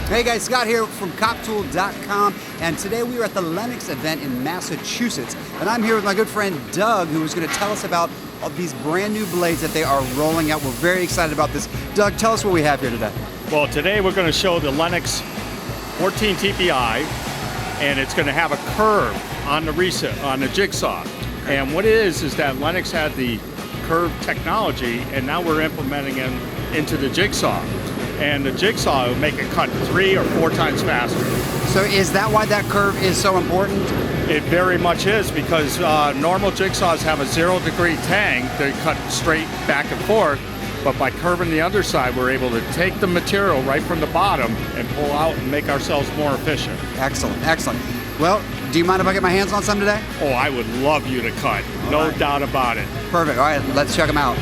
Hey guys, Scott here from CopTool.com, and today we are at the LENOX event in Massachusetts, and I'm here with my good friend Doug, who is going to tell us about these brand new blades that they are rolling out. We're very excited about this. Doug, tell us what we have here today. Well, today we're going to show the LENOX 14 TPI, and it's going to have a curve on the jigsaw. And what it is that LENOX had the curve technology, and now we're implementing it into the jigsaw. And the jigsaw will make it cut 3 or 4 times faster. So is that why that curve is so important? It very much is, because normal jigsaws have a 0-degree tang. They cut straight back and forth, but by curving the underside, we're able to take the material right from the bottom and pull out and make ourselves more efficient. Excellent, excellent. Well, do you mind if I get my hands on some today? Oh, I would love you to cut. No doubt about it. Perfect. All right, let's check them out.